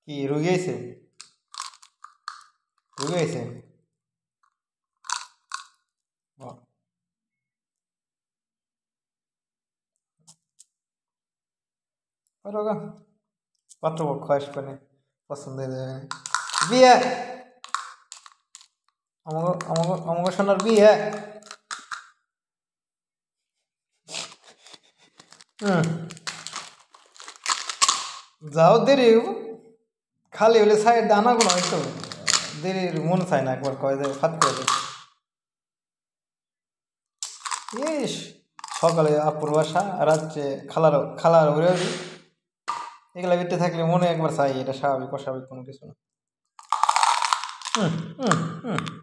কি রুগী আইছে? রুগী আইছে? রোগা পাত্রপক্ষ আসবে পছন্দ হয়ে যাবে। বিয়ে আমাকে সোনার বিয়ে। যাও দেরি খালি হলে সাইড দানা কোনো হয়তো দেরির মন চায় না, একবার কয়ে দেয় ফাত করে দেয়। ইস সকালে আপুর বাসা, রাত্রে খালার ঘুরে আসি, এগুলা ভিতরে থাকলে মনে একবার চাই, এটা স্বাভাবিক অস্বাভাবিক কোনো কিছু না।